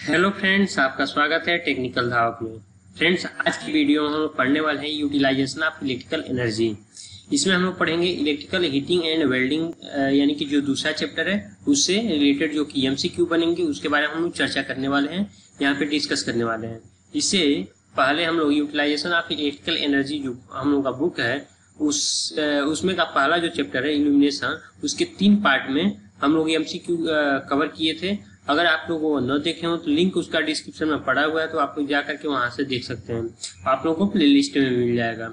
Hello friends, आपका स्वागत है टेक्निकल धावक में। फ्रेंड्स, आज की वीडियो में हम लोग पढ़ने वाले हैं यूटिलाइजेशन ऑफ इलेक्ट्रिकल एनर्जी। इसमें हम लोग पढ़ेंगे इलेक्ट्रिकल हीटिंग एंड वेल्डिंग, यानी कि जो दूसरा चैप्टर है उससे रिलेटेड जो कि एमसीक्यू बनेंगे उसके बारे में हम लोग चर्चा करने वाले हैं, यहाँ पे डिस्कस करने वाले हैं। इससे पहले हम लोग यूटिलाइजेशन ऑफ इलेक्ट्रिकल एनर्जी जो हम लोग का बुक है उसमें का पहला जो चैप्टर है इल्यूमिनेशन, उसके 3 पार्ट में हम लोग एमसीक्यू कवर किए थे। अगर आप लोग वो न देखे हो तो लिंक उसका डिस्क्रिप्शन में पड़ा हुआ है, तो आप लोग जा करके वहां से देख सकते हैं। आप लोगों को प्लेलिस्ट में मिल जाएगा।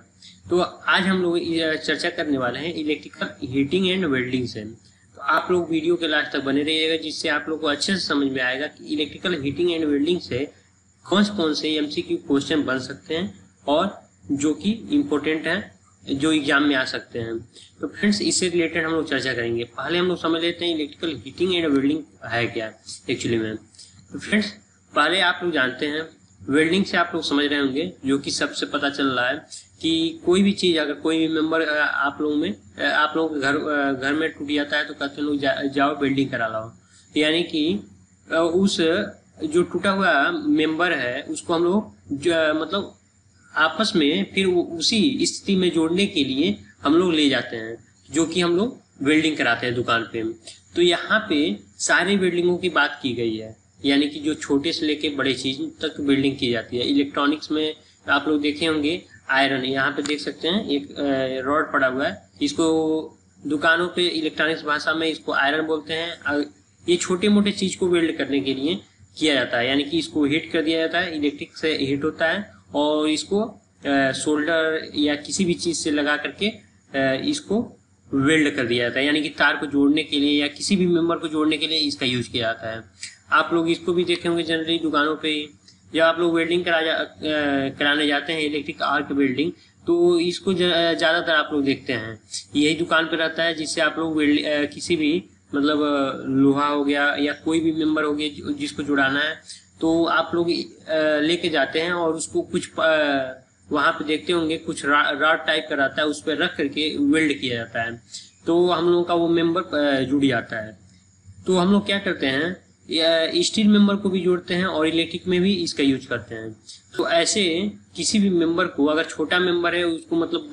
तो आज हम लोग चर्चा करने वाले हैं इलेक्ट्रिकल हीटिंग एंड वेल्डिंग से। तो आप लोग वीडियो के लास्ट तक बने रहिएगा, जिससे आप लोग को अच्छे से समझ में आएगा कि इलेक्ट्रिकल हीटिंग एंड वेल्डिंग से कौन से एमसीक्यू क्वेश्चन बन सकते हैं और जो कि इम्पोर्टेंट है, जो एग्जाम में आ सकते हैं। तो फ्रेंड्स, इससे रिलेटेड हम लोग चर्चा करेंगे। पहले हम लोग समझ लेते हैं इलेक्ट्रिकल हीटिंग एंड वेल्डिंग है क्या एक्चुअली में। तो फ्रेंड्स, पहले आप लोग जानते हैं वेल्डिंग से आप लोग समझ रहे होंगे, जो कि सबसे पता चल रहा है कि कोई भी चीज अगर कोई भी मेंबर आप लोगों के घर में टूट जाता है तो कहते हैं लोग जाओ वेल्डिंग करा लाओ। यानी कि उस जो टूटा हुआ मेंबर है उसको हम लोग मतलब आपस में फिर उसी स्थिति में जोड़ने के लिए हम लोग ले जाते हैं, जो कि हम लोग वेल्डिंग कराते हैं दुकान पे। तो यहाँ पे सारे वेल्डिंगों की बात की गई है, यानी कि जो छोटे से लेके बड़े चीज तक वेल्डिंग की जाती है। इलेक्ट्रॉनिक्स में आप लोग देखे होंगे आयरन, यहाँ पे देख सकते हैं एक रॉड पड़ा हुआ है। इसको दुकानों पे इलेक्ट्रॉनिक्स भाषा में इसको आयरन बोलते हैं। ये छोटे मोटे चीज को वेल्ड करने के लिए किया जाता है, यानी कि इसको हीट कर दिया जाता है, इलेक्ट्रिक से हीट होता है और इसको सोल्डर या किसी भी चीज से लगा करके इसको वेल्ड कर दिया जाता है, यानी कि तार को जोड़ने के लिए या किसी भी मेंबर को जोड़ने के लिए इसका यूज किया जाता है। आप लोग इसको भी देखे होंगे जनरली दुकानों पे। जब आप लोग वेल्डिंग कराने जाते हैं, इलेक्ट्रिक आर्क वेल्डिंग, तो इसको ज्यादातर आप लोग देखते हैं यही दुकान पे रहता है, जिससे आप लोग किसी भी मतलब लोहा हो गया या कोई भी मेंबर हो गया जिसको जुड़ाना है, तो आप लोग लेके जाते हैं और उसको कुछ वहां पे देखते होंगे कुछ रॉड टाइप का रहता है, उस पर रख करके वेल्ड किया जाता है, तो हम लोगों का वो मेंबर जुड़ जाता है। तो हम लोग क्या करते हैं, स्टील मेंबर को भी जोड़ते हैं और इलेक्ट्रिक में भी इसका यूज करते हैं। तो ऐसे किसी भी मेंबर को, अगर छोटा मेंबर है उसको मतलब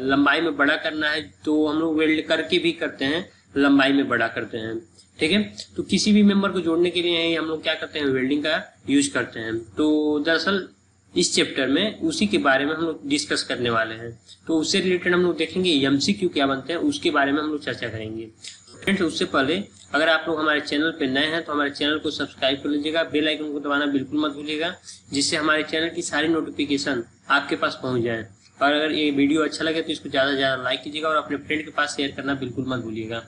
लंबाई में बड़ा करना है, तो हम लोग वेल्ड करके भी करते हैं, लंबाई में बड़ा करते हैं। ठीक है, तो किसी भी मेंबर को जोड़ने के लिए हम लोग क्या करते हैं, वेल्डिंग का यूज करते हैं। तो दरअसल इस चैप्टर में उसी के बारे में हम लोग डिस्कस करने वाले हैं। तो उससे रिलेटेड हम लोग देखेंगे एमसीक्यू क्या बनते हैं, उसके बारे में हम लोग चर्चा करेंगे। फ्रेंड्स, उससे पहले अगर आप लोग हमारे चैनल पे नए हैं तो हमारे चैनल को सब्सक्राइब कर लीजिएगा, बेल आइकन को दबाना बिल्कुल मत भूलिएगा, जिससे हमारे चैनल की सारी नोटिफिकेशन आपके पास पहुंच जाए। और अगर ये वीडियो अच्छा लगे तो इसको ज्यादा से ज्यादा लाइक कीजिएगा और अपने फ्रेंड के पास शेयर करना बिल्कुल मत भूलिएगा।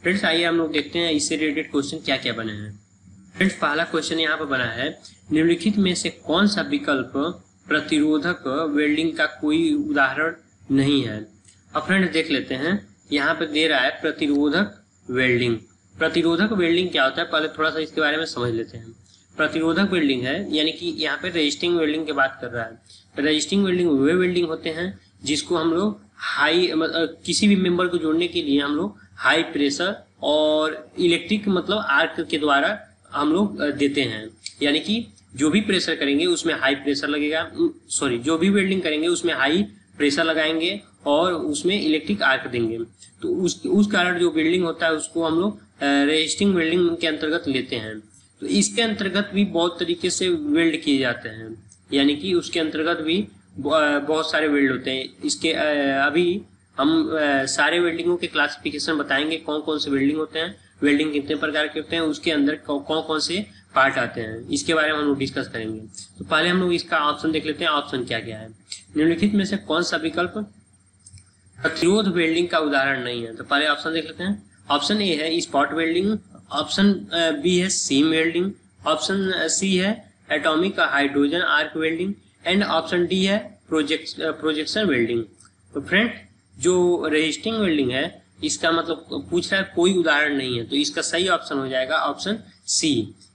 फ्रेंड्स, आइए हम लोग देखते हैं इससे रिलेटेड क्वेश्चन क्या क्या बने हैं। फ्रेंड्स, पहला क्वेश्चन यहाँ पर बना है, निम्नलिखित में से कौन सा विकल्प प्रतिरोधक वेल्डिंग का कोई उदाहरण नहीं है। अब फ्रेंड्स देख लेते हैं, यहाँ पे दे रहा है प्रतिरोधक वेल्डिंग। प्रतिरोधक वेल्डिंग क्या होता है, पहले थोड़ा सा इसके बारे में समझ लेते हैं। प्रतिरोधक वेल्डिंग है, यानी कि यहाँ पे रेजिस्टिंग वेल्डिंग की बात कर रहा है। रेजिस्टिंग वेल्डिंग वे वेल्डिंग होते हैं जिसको हम लोग किसी भी मेंबर को जोड़ने के लिए हम लोग हाई प्रेशर और इलेक्ट्रिक मतलब आर्क के द्वारा हम लोग देते हैं। यानी कि जो भी प्रेशर करेंगे उसमें हाई प्रेशर लगेगा, जो भी वेल्डिंग करेंगे उसमें हाई प्रेशर लगाएंगे और उसमें इलेक्ट्रिक आर्क देंगे। तो उस कारण जो वेल्डिंग होता है उसको हम लोग रेजिस्टिंग वेल्डिंग के अंतर्गत लेते हैं। तो इसके अंतर्गत भी बहुत तरीके से वेल्ड किए जाते हैं, यानी कि उसके अंतर्गत भी बहुत सारे वेल्ड होते हैं। इसके अभी हम सारे वेल्डिंगों के क्लासिफिकेशन बताएंगे, कौन कौन से वेल्डिंग होते हैं, वेल्डिंग कितने प्रकार के होते हैं, उसके अंदर कौन कौन से पार्ट आते हैं, इसके बारे में हम लोग डिस्कस करेंगे। तो पहले हम लोग इसका ऑप्शन देख लेते हैं, ऑप्शन क्या क्या है। निम्नलिखित में से कौन सा विकल्प प्रतिरोध वेल्डिंग का उदाहरण नहीं है। तो पहले ऑप्शन देख लेते हैं। ऑप्शन ए है स्पॉट वेल्डिंग, ऑप्शन बी है सीम वेल्डिंग, ऑप्शन सी है atomic hydrogen arc welding and option D है प्रोजेक्शन वेल्डिंग। तो फ्रेंड, जो रेजिस्टिंग वेल्डिंग है इसका मतलब पूछ रहा है कोई उदाहरण नहीं है, तो इसका सही ऑप्शन हो जाएगा ऑप्शन सी,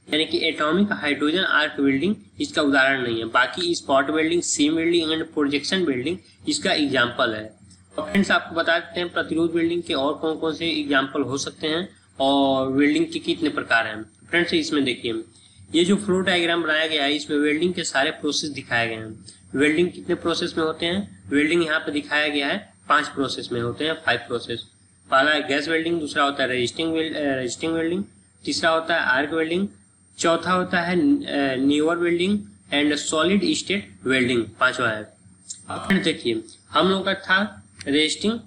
यानी कि एटॉमिक हाइड्रोजन आर्क वेल्डिंग इसका उदाहरण नहीं है। बाकी spot welding, seam welding and projection welding इसका एग्जाम्पल है। और फ्रेंड्स, आपको बता देते हैं प्रतिरोध वेल्डिंग के और कौन कौन से एग्जाम्पल हो सकते हैं और वेल्डिंग के कितने प्रकार हैं। फ्रेंड्स, इसमें देखिए ये जो फ्लो डायग्राम बनाया गया है इसमें वेल्डिंग के सारे प्रोसेस दिखाए गए हैं। वेल्डिंग कितने प्रोसेस में होते हैं? वेल्डिंग यहाँ पे दिखाया गया है 5 प्रोसेस में होते हैं, 5 प्रोसेस। पहला है गैस वेल्डिंग, दूसरा होता है रेजिस्टिंग वेल्डिंग, तीसरा होता है आर्क वेल्डिंग, चौथा होता है newer welding and solid state welding, पांचवा है। अब फिर देखिए हम लोग का था रेजिस्टिंग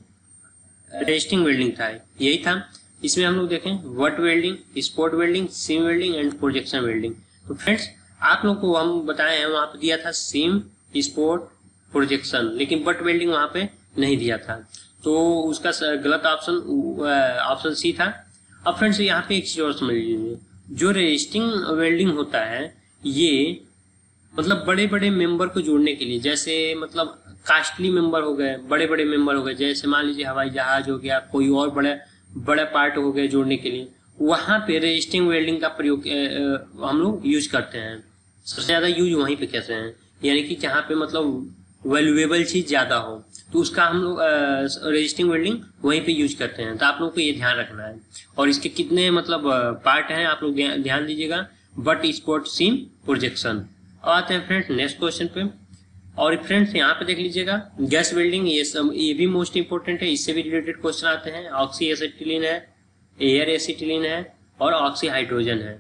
वेल्डिंग था, यही था। इसमें हम लोग देखें butt welding, spot welding, seam welding and projection welding. तो फ्रेंड्स आप लोग को हम बताए हैं वहां पे दिया था सीम, स्पॉट, प्रोजेक्शन, लेकिन बट वेल्डिंग वहां पे नहीं दिया था, तो उसका गलत ऑप्शन सी था। अब फ्रेंड्स यहाँ पे एक चीज और समझ लीजिए, जो रेजिस्टिंग वेल्डिंग होता है ये मतलब बड़े बड़े मेंबर को जोड़ने के लिए, जैसे मतलब कास्टली मेंबर हो गए, बड़े बड़े मेंबर हो गए, जैसे मान लीजिए हवाई जहाज हो गया, कोई और बड़े पार्ट हो गए जोड़ने के लिए, वहां पे रेजिस्टिंग वेल्डिंग का प्रयोग हम लोग यूज करते हैं। सबसे ज्यादा यूज वहीं पे कैसे हैं, यानी कि जहाँ पे मतलब वैल्यूएबल चीज ज्यादा हो तो उसका हम लोग रेजिस्टिंग वेल्डिंग वहीं पे यूज करते हैं। तो आप लोग को ये ध्यान रखना है। और इसके कितने मतलब पार्ट हैं आप लोग ध्यान दीजिएगा, बट, स्पॉट, सीम, प्रोजेक्शन। अब आते हैं फ्रेंड्स नेक्स्ट क्वेश्चन पे। और फ्रेंड्स यहाँ पे देख लीजिएगा गैस वेल्डिंग, ये भी मोस्ट इंपोर्टेंट है, इससे भी रिलेटेड क्वेश्चन आते हैं। ऑक्सी एसिटिलीन है, एयर एसिटिलीन है और ऑक्सी हाइड्रोजन है,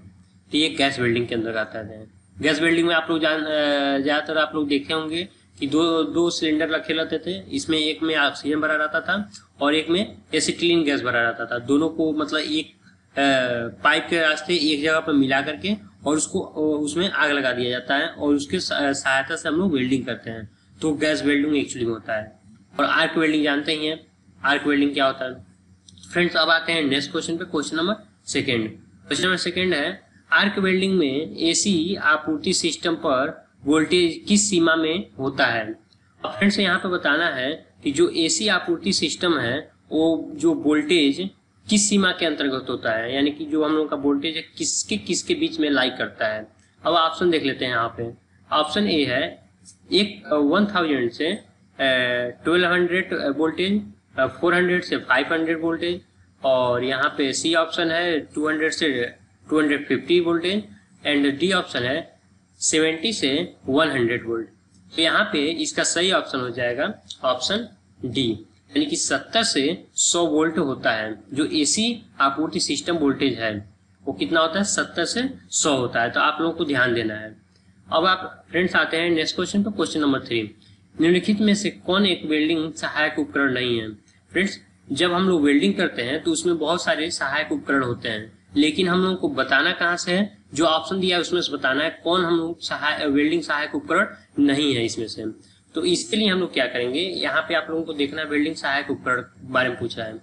तो ये गैस वेल्डिंग के अंदर आता है। गैस वेल्डिंग में आप लोग ज्यादातर आप लोग देखे होंगे कि दो सिलेंडर रखे रहते थे, इसमें एक में ऑक्सीजन भरा रहता था और एक में एसिटिलीन गैस भरा रहता था। दोनों को मतलब एक पाइप के रास्ते एक जगह पर मिला करके और उसको उसमें आग लगा दिया जाता है और उसके सहायता से हम लोग वेल्डिंग करते हैं, तो गैस वेल्डिंग एक्चुअली में होता है। और आर्क वेल्डिंग जानते ही हैं, आर्क वेल्डिंग क्या होता है। फ्रेंड्स अब आते हैं नेक्स्ट क्वेश्चन पे, क्वेश्चन नंबर सेकेंड है आर्क वेल्डिंग में एसी आपूर्ति सिस्टम पर वोल्टेज किस सीमा में होता है। अब फ्रेंड्स यहाँ पे बताना है कि जो एसी आपूर्ति सिस्टम है वो जो वोल्टेज किस सीमा के अंतर्गत होता है, यानी कि जो हम लोग का वोल्टेज है किसके बीच में लाई करता है। अब ऑप्शन देख लेते हैं यहाँ पे। ऑप्शन ए है 1000 से 1200 वोल्टेज, 400 से 500 वोल्टेज, और यहाँ पे सी ऑप्शन है 200 से 250 वोल्टेज एंड डी ऑप्शन है 70 से 100 वोल्ट। तो यहाँ पे इसका सही ऑप्शन हो जाएगा ऑप्शन डी, यानी कि 70 से 100 वोल्ट होता है। जो एसी आपूर्ति सिस्टम वोल्टेज है वो कितना होता है, 70 से 100 होता है। तो आप लोगों को ध्यान देना है। अब आप फ्रेंड्स आते हैं नेक्स्ट क्वेश्चन पर, क्वेश्चन नंबर 3। निम्नलिखित में से कौन एक वेल्डिंग सहायक उपकरण नहीं है। फ्रेंड्स जब हम लोग वेल्डिंग करते हैं तो उसमें बहुत सारे सहायक उपकरण होते हैं, लेकिन हम लोगों को बताना कहाँ से है, जो ऑप्शन दिया है उसमें से बताना है कौन हम लोग वेल्डिंग सहायक उपकरण नहीं है इसमें से। तो इसके लिए हम लोग क्या करेंगे, यहाँ पे आप लोगों को देखना है वेल्डिंग सहायक उपकरण बारे में पूछा है।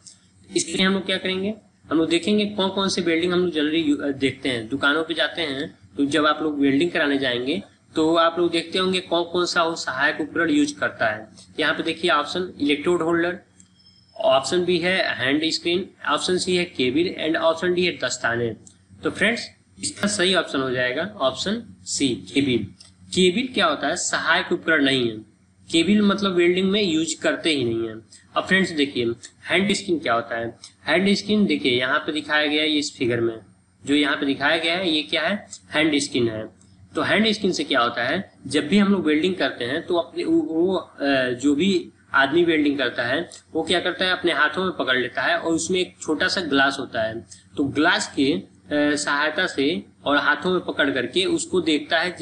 इसके लिए हम लोग क्या करेंगे, हम लोग देखेंगे कौन कौन से वेल्डिंग हम लोग जनरली देखते हैं। दुकानों पे जाते हैं तो जब आप लोग वेल्डिंग कराने जाएंगे तो आप लोग देखते होंगे कौन कौन सा वो सहायक उपकरण यूज करता है। यहाँ पे देखिए option electrode holder, option B है हैंड स्क्रीन, ऑप्शन सी है केबिल एंड ऑप्शन डी है दस्ताने। तो फ्रेंड्स इसका सही ऑप्शन हो जाएगा ऑप्शन सी केबिल। केबिल क्या होता है, सहायक उपकरण नहीं है। केबिल मतलब वेल्डिंग में यूज करते ही नहीं है। अब फ्रेंड्स देखिए हैंड स्क्रीन क्या होता है। हैंड स्क्रीन देखिए यहाँ पे दिखाया गया है, इस फिगर में जो यहाँ पे दिखाया गया है ये क्या है, हैंड स्क्रीन है। तो हैंड स्क्रीन से क्या होता है, जब भी हम लोग वेल्डिंग करते हैं तो अपने वो जो भी आदमी वेल्डिंग करता है वो क्या करता है, अपने हाथों में पकड़ लेता है और उसमें एक छोटा सा ग्लास होता है। तो ग्लास के सहायता से और हाथों में पकड़ करके उसको देखता है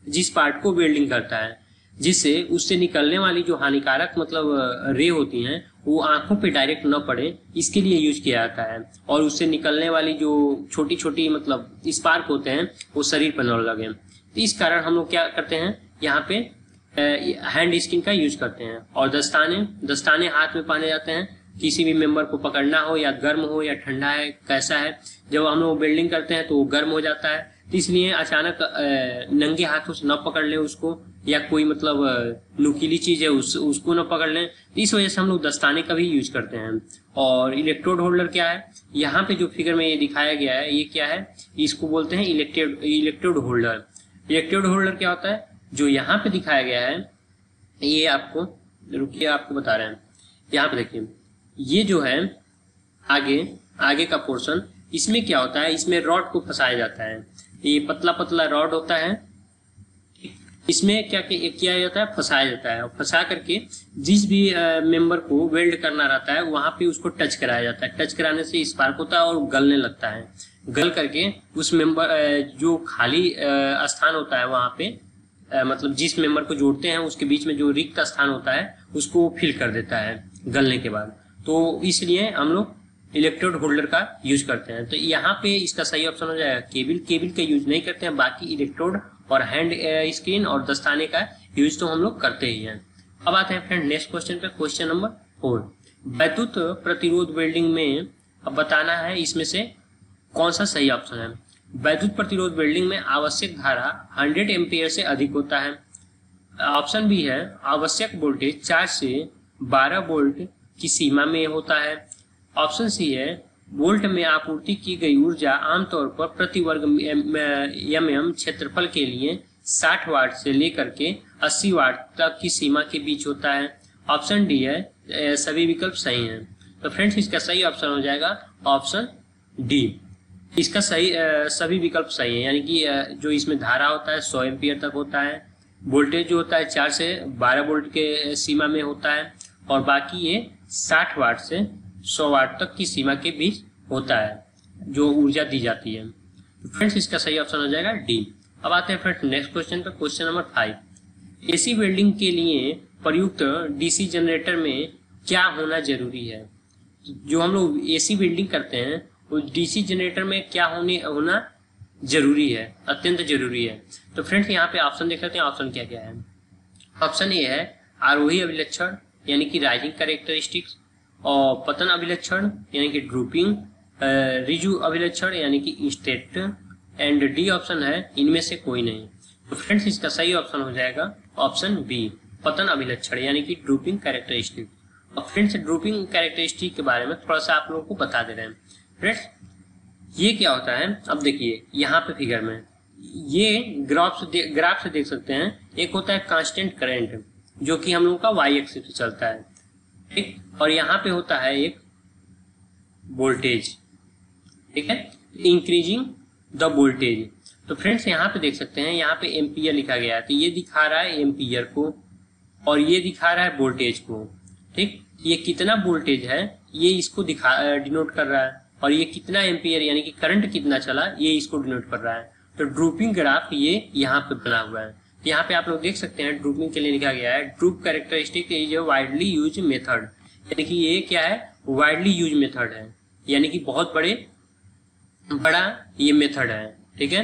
जिस पार्ट को वेल्डिंग करता है, जिससे उससे निकलने वाली जो हानिकारक मतलब रे होती हैं वो आंखों पे डायरेक्ट न पड़े, इसके लिए यूज किया जाता है। और उससे निकलने वाली जो छोटी छोटी मतलब स्पार्क होते हैं वो शरीर पर न लगे। तो इस कारण हम लोग क्या करते हैं, यहाँ पे हैंड स्क्रीन का यूज करते हैं। और दस्ताने हाथ में पहने जाते हैं, किसी भी मेंबर को पकड़ना हो या गर्म हो या ठंडा है कैसा है, जब हम लोग वेल्डिंग करते हैं तो वो गर्म हो जाता है, तो इसलिए अचानक नंगे हाथों से न पकड़ लें उसको, या कोई मतलब नुकीली चीज है उसको न पकड़ लें। इस वजह से हम लोग दस्ताने का भी यूज करते हैं। और इलेक्ट्रोड होल्डर क्या है, यहाँ पे जो फिगर में ये दिखाया गया है ये क्या है, इसको बोलते हैं इलेक्ट्रोड होल्डर। इलेक्ट्रोड होल्डर क्या होता है, जो यहाँ पे दिखाया गया है ये आपको रुकिए आपको बता रहे हैं। यहाँ पे देखिए ये जो है आगे का पोर्शन, इसमें क्या होता है, इसमें रॉड को फंसाया जाता है। ये पतला पतला रॉड होता है, इसमें क्या किया जाता है, फंसाया जाता है, और फंसा करके जिस भी मेंबर को वेल्ड करना रहता है वहां पे उसको टच कराया जाता है। टच कराने से स्पार्क होता है और गलने लगता है। गल करके उस मेंबर जो खाली स्थान होता है वहां पे मतलब जिस मेंबर को जोड़ते हैं उसके बीच में जो रिक्त स्थान होता है उसको फिल कर देता है गलने के बाद। तो इसलिए हम लोग इलेक्ट्रोड होल्डर का यूज करते हैं। तो यहाँ पे इसका सही ऑप्शन हो जाएगा केबल। केबल का यूज नहीं करते हैं, बाकी इलेक्ट्रोड और हैंड स्क्रीन और दस्ताने का यूज तो हम लोग करते ही हैं। अब आते हैं फ्रेंड नेक्स्ट क्वेश्चन पे, क्वेश्चन नंबर 4। वैद्युत प्रतिरोध वेल्डिंग में अब बताना है इसमें से कौन सा सही ऑप्शन है। वैद्युत प्रतिरोध वेल्डिंग में आवश्यक धारा 100 एम्पियर से अधिक होता है। ऑप्शन बी है आवश्यक वोल्टेज 4 से 12 वोल्ट की सीमा में होता है। ऑप्शन सी है वोल्ट में आपूर्ति की गई ऊर्जा आमतौर पर प्रति वर्ग mm क्षेत्रफल के लिए 60 वाट से लेकर के 80 वाट तक की सीमा के बीच होता है। ऑप्शन डी है सभी विकल्प सही हैं। तो फ्रेंड्स इसका सही ऑप्शन हो जाएगा ऑप्शन डी। इसका सही सभी विकल्प सही है, यानी कि जो इसमें धारा होता है 100 एम्पियर तक होता है, वोल्टेज जो होता है 4 से 12 वोल्ट के सीमा में होता है, और बाकी ये 60 वाट से 100 वाट तक की सीमा के बीच होता है जो ऊर्जा दी जाती है। तो फ्रेंड्स इसका सही ऑप्शन हो जाएगा डी। अब आते हैं फ्रेंड्स नेक्स्ट क्वेश्चन पे, क्वेश्चन नंबर 5। एसी वेल्डिंग के लिए प्रयुक्त डीसी जनरेटर में क्या होना जरूरी है। जो हम लोग एसी वेल्डिंग करते हैं उस डीसी जनरेटर में क्या होना जरूरी है, अत्यंत जरूरी है। तो फ्रेंड्स यहाँ पे ऑप्शन देख लेते हैं, ऑप्शन क्या क्या है। ऑप्शन ए है आरोही अभिलक्षण यानी कि राइजिंग कैरेक्टरिस्टिक्स, और पतन अभिलक्षण यानी कि ड्रूपिंग, रिजु अभिलक्षण यानी कि इंस्टेट, एंड डी ऑप्शन है इनमें से कोई नहीं। तो फ्रेंड्स इसका सही ऑप्शन हो जाएगा ऑप्शन बी पतन अभिलक्षण यानी कि ड्रूपिंग कैरेक्टरिस्टिक। और फ्रेंड्स ड्रूपिंग कैरेक्टरिस्टिक के बारे में थोड़ा सा आप लोगों को बता दे रहे हैं। फ्रेंड्स ये क्या होता है, अब देखिए यहाँ पे फिगर में ये ग्राफ से देख सकते हैं। एक होता है कांस्टेंट करंट जो कि हम लोगों का वाई एक्सिस पे चलता है, ठीक, और यहाँ पे होता है एक वोल्टेज, ठीक है, इंक्रीजिंग द वोल्टेज। तो फ्रेंड्स यहाँ पे देख सकते हैं, यहाँ पे एम्पियर लिखा गया है, तो ये दिखा रहा है एम्पियर को और ये दिखा रहा है वोल्टेज को, ठीक। ये कितना वोल्टेज है ये इसको डिनोट कर रहा है, और ये कितना एम्पियर यानी कि करंट कितना चला ये इसको डिनोट कर रहा है। तो ड्रूपिंग ग्राफ ये यहाँ पे बना हुआ है। तो यहाँ पे आप लोग देख सकते हैं ड्रूपिंग के लिए लिखा गया है drupe characteristic is a widely use method, यानी कि ये क्या है, वाइडली यूज मेथड है, यानी कि बहुत बड़ा ये मेथड है, ठीक है,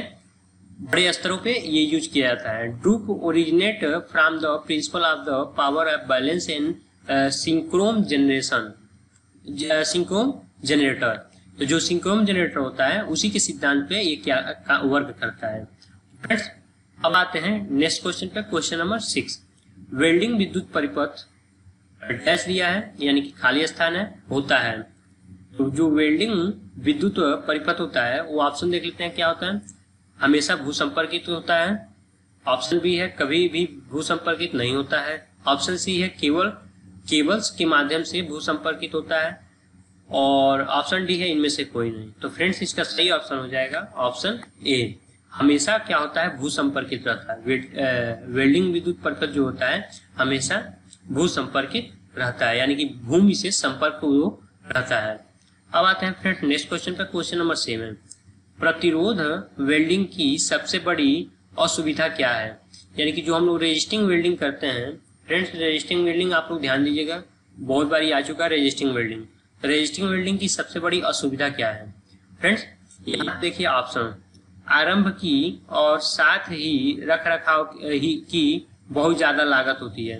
बड़े स्तरों पे ये यूज किया जाता है। Droop originate from the principle of the power of balance in synchronous generator. तो जो सिंक्रोम जनरेटर होता है उसी के सिद्धांत पे ये क्या वर्क करता है। फ्रेंड्स अब आते हैं नेक्स्ट क्वेश्चन पे, क्वेश्चन नंबर 6। वेल्डिंग विद्युत परिपथ डैश दिया है यानी कि खाली स्थान है होता है। तो जो वेल्डिंग विद्युत परिपथ होता है वो ऑप्शन देख लेते हैं क्या होता है, हमेशा भूसंपर्कित होता है। ऑप्शन बी है कभी भी भूसंपर्कित नहीं होता है। ऑप्शन सी है केवल केबल्स के माध्यम से भूसंपर्कित होता है, और ऑप्शन डी है इनमें से कोई नहीं। तो फ्रेंड्स इसका सही ऑप्शन हो जाएगा ऑप्शन ए, हमेशा क्या होता है भूसंपर्कित रहता है। वेल्डिंग विद्युत परिपथ जो होता है हमेशा भूसंपर्कित रहता है, यानी कि भूमि से संपर्क वो रहता है। अब आते हैं फ्रेंड्स नेक्स्ट क्वेश्चन पे, क्वेश्चन नंबर 7। प्रतिरोध वेल्डिंग की सबसे बड़ी असुविधा क्या है, यानी कि जो हम लोग रेजिस्टिंग वेल्डिंग करते हैं। फ्रेंड्स रेजिस्टिंग वेल्डिंग आप लोग ध्यान दीजिएगा, बहुत बारी आ चुका है रेजिस्टिंग वेल्डिंग। रेजिस्टिंग वेल्डिंग की सबसे बड़ी असुविधा क्या है। फ्रेंड्स यहाँ देखिए ऑप्शन, आरंभ की और साथ ही रख रखाव की बहुत ज्यादा लागत होती है।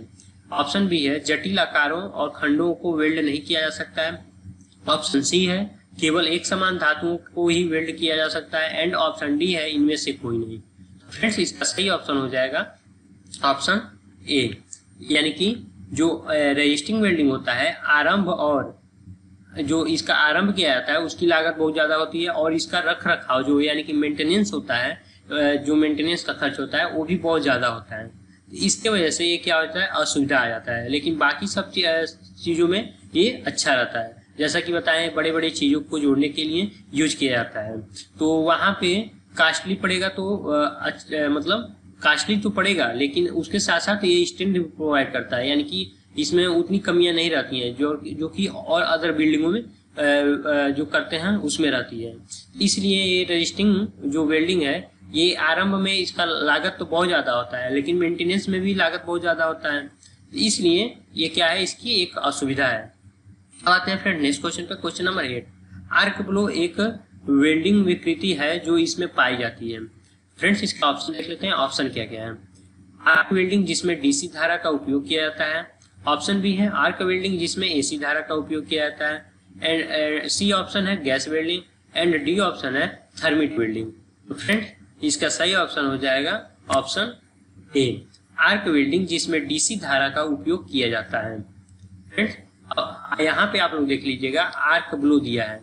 ऑप्शन बी है जटिल आकारों और खंडों को वेल्ड नहीं किया जा सकता है। ऑप्शन सी है केवल एक समान धातुओं को ही वेल्ड किया जा सकता है, एंड ऑप्शन डी है इनमें से कोई नहीं। फ्रेंड्स इसका सही ऑप्शन हो जाएगा ऑप्शन ए, यानी कि जो रेजिस्टिंग वेल्डिंग होता है आरंभ और जो इसका आरंभ किया जाता है उसकी लागत बहुत ज्यादा होती है, और इसका रख रखाव जो यानी कि मेंटेनेंस होता है, जो मेंटेनेंस का खर्च होता है वो भी बहुत ज्यादा होता है। इसके वजह से ये क्या होता है असुविधा आ जाता है, लेकिन बाकी सब चीजों में ये अच्छा रहता है। जैसा कि बताएं बड़े बड़े चीजों को जोड़ने के लिए यूज किया जाता है, तो वहां पे कास्टली पड़ेगा तो मतलब कास्टली तो पड़ेगा, लेकिन उसके साथ साथ ये स्टैंड भी प्रोवाइड करता है, यानी कि इसमें उतनी कमियां नहीं रहती हैं जो कि और अदर बिल्डिंगों में जो करते हैं उसमें रहती है। इसलिए ये रजिस्टिंग जो वेल्डिंग है ये आरंभ में इसका लागत तो बहुत ज़्यादा होता है, लेकिन मेंटेनेंस में भी लागत बहुत ज़्यादा होता है, इसलिए ये क्या है, इसकी एक असुविधा है। अब आते हैं फ्रेंड नेक्स्ट क्वेश्चन पे, क्वेश्चन नंबर 8। आर्क ब्लो एक वेल्डिंग विकृति है जो इसमें पाई जाती है। फ्रेंड्स इसका ऑप्शन देख लेते हैं, ऑप्शन क्या क्या है। आर्क वेल्डिंग जिसमें डीसी धारा का उपयोग किया जाता है, ऑप्शन बी है आर्क वेल्डिंग जिसमें एसी धारा का उपयोग किया जाता है, एंड सी ऑप्शन है gas welding, and D option है थर्मिट वेल्डिंग। तो फ्रेंड इसका सही ऑप्शन हो जाएगा ऑप्शन ए, आर्क वेल्डिंग जिसमें डीसी धारा का उपयोग किया जाता है। फ्रेंड्स यहाँ पे आप लोग देख लीजिएगा आर्क ब्लो दिया है,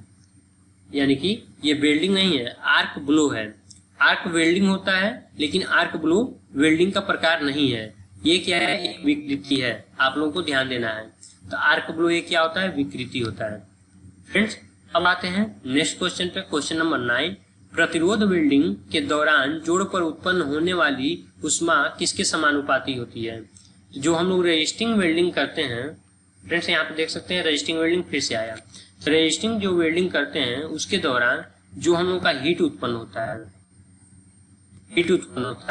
यानी कि ये वेल्डिंग नहीं है, आर्क ब्लो है। आर्क वेल्डिंग होता है लेकिन आर्क ब्लो वेल्डिंग का प्रकार नहीं है, ये क्या है, एक विकृति है, आप लोगों को ध्यान देना है। तो आर्क ब्लो ये क्या होता है, विकृति होता है। फ्रेंड्स अब आते हैं नेक्स्ट क्वेश्चन पे, क्वेश्चन नंबर 9। प्रतिरोध वेल्डिंग के दौरान जोड़ पर उत्पन्न होने वाली उष्मा किसके समानुपाती होती है। जो हम लोग रजिस्टिंग वेल्डिंग करते हैं, फ्रेंड्स यहाँ पे देख सकते हैं रजिस्टिंग वेल्डिंग फिर से आया। तो रजिस्टिंग जो वेल्डिंग करते हैं उसके दौरान जो हम लोग का हीट उत्पन्न होता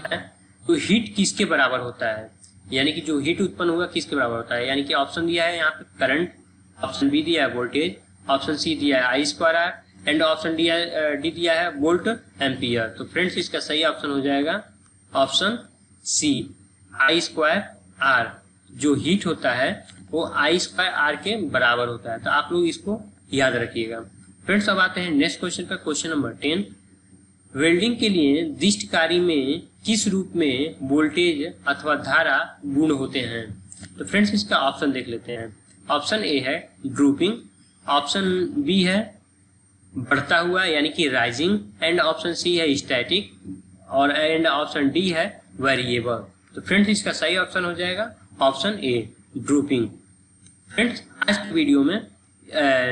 है, तो हीट किसके बराबर होता है, यानी कि जो हीट उत्पन्न होगा किसके बराबर होता है। यानी कि ऑप्शन दिया है यहाँ पे करंट, ऑप्शन बी दिया है वोल्टेज, ऑप्शन सी दिया है I square R, and option D दिया है वोल्ट एम्पियर। तो फ्रेंड्स इसका सही ऑप्शन हो जाएगा option C, I square R. जो हीट होता है वो आई स्क्वायर आर के बराबर होता है, तो आप लोग इसको याद रखिएगा। फ्रेंड्स अब आते हैं नेक्स्ट क्वेश्चन का, क्वेश्चन नंबर 10। वेल्डिंग के लिए दिष्ट कार्य में किस रूप में वोल्टेज अथवा धारा गुण होते हैं। तो फ्रेंड्स इसका ऑप्शन देख लेते हैं। ऑप्शन ए है ड्रूपिंग, ऑप्शन बी है बढ़ता हुआ यानी कि राइजिंग, एंड ऑप्शन सी है स्टैटिक, और एंड ऑप्शन डी है वेरिएबल। तो फ्रेंड्स इसका सही ऑप्शन हो जाएगा ऑप्शन ए ड्रूपिंग। फ्रेंड्स आज की वीडियो में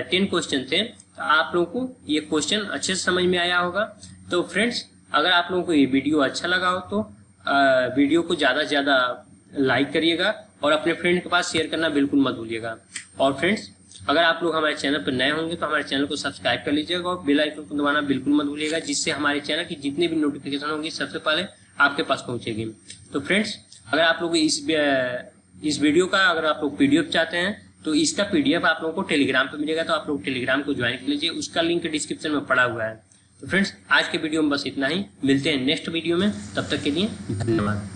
10 क्वेश्चन थे, तो आप लोगों को ये क्वेश्चन अच्छे से समझ में आया होगा। तो फ्रेंड्स अगर आप लोगों को ये वीडियो अच्छा लगा हो तो वीडियो को ज़्यादा से ज़्यादा लाइक करिएगा और अपने फ्रेंड के पास शेयर करना बिल्कुल मत भूलिएगा। और फ्रेंड्स अगर आप लोग हमारे चैनल पर नए होंगे तो हमारे चैनल को सब्सक्राइब कर लीजिएगा और बेल आइकन को दबाना बिल्कुल मत भूलिएगा, जिससे हमारे चैनल की जितनी भी नोटिफिकेशन होंगी सबसे पहले आपके पास पहुंचेगी। तो फ्रेंड्स अगर आप लोग इस वीडियो का अगर आप लोग पीडीएफ चाहते हैं तो इसका पीडीएफ आप लोगों को टेलीग्राम पे मिलेगा, तो आप लोग टेलीग्राम को ज्वाइन कर लीजिए, उसका लिंक डिस्क्रिप्शन में पड़ा हुआ है। तो फ्रेंड्स आज के वीडियो में बस इतना ही, मिलते हैं नेक्स्ट वीडियो में, तब तक के लिए धन्यवाद।